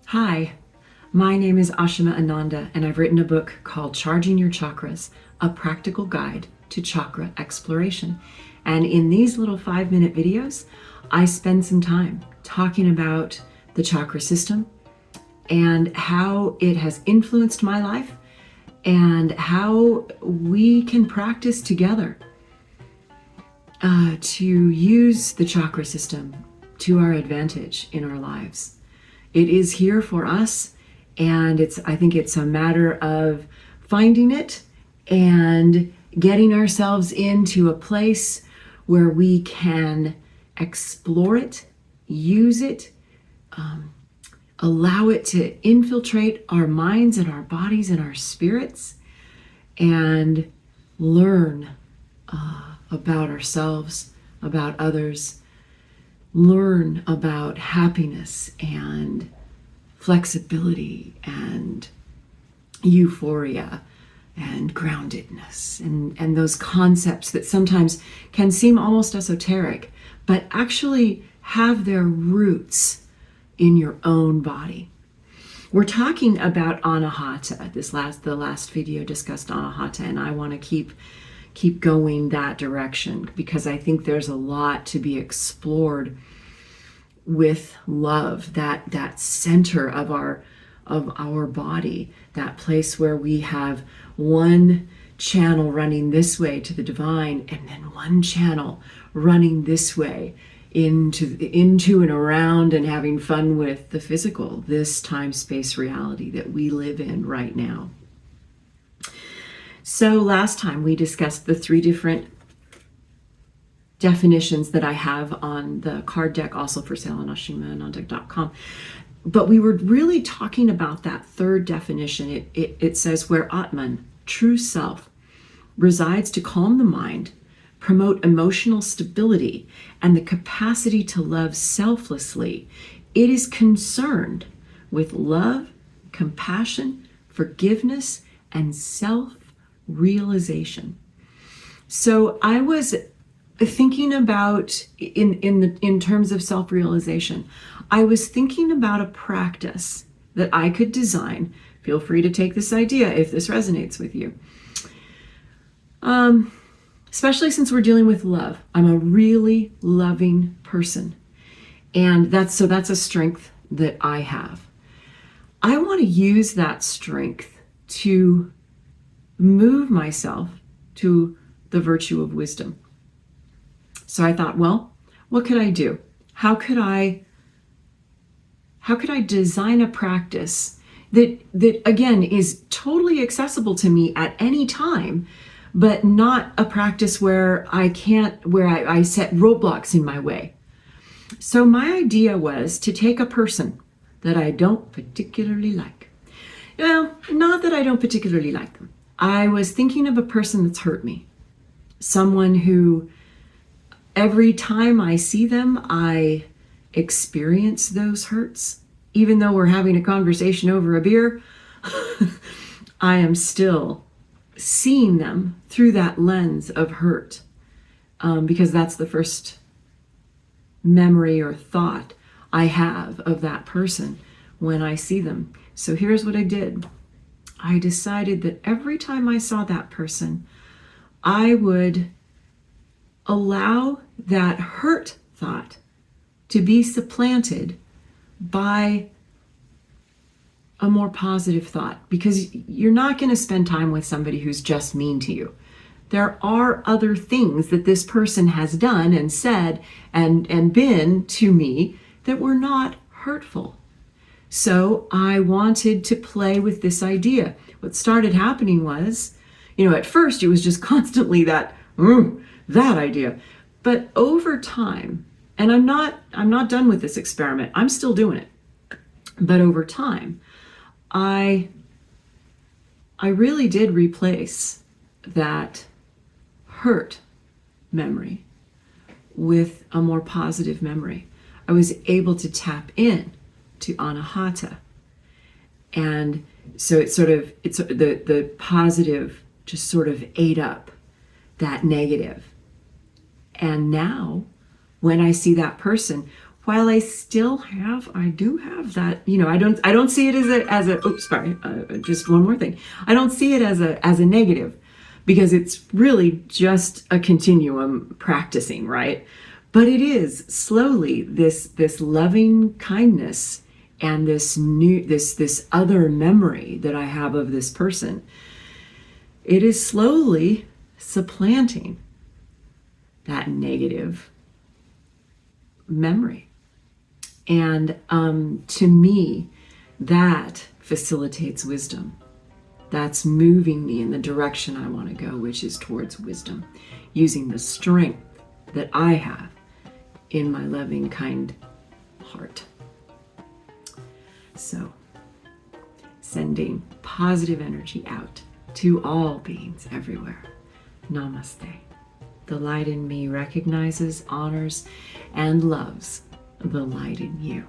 Hi, my name is Ashima Ananda, and I've written a book called Charging Your Chakras, a practical guide to chakra exploration. And in these little 5-minute videos, I spend some time talking about the chakra system and how it has influenced my life and how we can practice together to use the chakra system to our advantage in our lives. It is here for us, and I think it's a matter of finding it and getting ourselves into a place where we can explore it, use it, allow it to infiltrate our minds and our bodies and our spirits, and learn about ourselves, about others, learn about happiness and flexibility and euphoria and groundedness and those concepts that sometimes can seem almost esoteric, but actually have their roots in your own body. We're talking about Anahata. The last video discussed Anahata, and I want to keep going that direction because I think there's a lot to be explored with love, that center of our body, that place where we have one channel running this way to the divine, and then one channel running this way into and around and having fun with the physical, this time-space reality that we live in right now. So last time we discussed the 3 different definitions that I have on the card deck, also for sale on ashimaananda.com. But we were really talking about that 3rd definition. It says where Atman, true self, resides to calm the mind, promote emotional stability, and the capacity to love selflessly. It is concerned with love, compassion, forgiveness, and self-realization. So I was thinking about, in terms of self-realization, I was thinking about a practice that I could design. Feel free to take this idea if this resonates with you. Especially since we're dealing with love. I'm a really loving person. And that's a strength that I have. I want to use that strength to move myself to the virtue of wisdom. So I thought, well, what could I do? How could I design a practice that again is totally accessible to me at any time, but not a practice where I set roadblocks in my way? So my idea was to take a person that I don't particularly like. Well, not that I don't particularly like them. I was thinking of a person that's hurt me. Someone who every time I see them, I experience those hurts. Even though we're having a conversation over a beer, I am still seeing them through that lens of hurt, because that's the first memory or thought I have of that person when I see them. So here's what I did. I decided that every time I saw that person, I would allow that hurt thought to be supplanted by a more positive thought, because you're not going to spend time with somebody who's just mean to you. There are other things that this person has done and said and been to me that were not hurtful. So I wanted to play with this idea. What started happening was, at first it was just constantly that idea. But over time, and I'm not done with this experiment. I'm still doing it. But over time, I really did replace that hurt memory with a more positive memory. I was able to tap in to Anahata. And so the positive just sort of ate up that negative. And now when I see that person, while I do have that, I don't see it as a, oops, sorry, just one more thing. I don't see it as a negative, because it's really just a continuum practicing, right? But it is slowly this loving kindness and this other memory that I have of this person. It is slowly supplanting that negative memory. And to me, that facilitates wisdom. That's moving me in the direction I want to go, which is towards wisdom, using the strength that I have in my loving, kind heart. So, sending positive energy out to all beings everywhere. Namaste. The light in me recognizes, honors, and loves the light in you.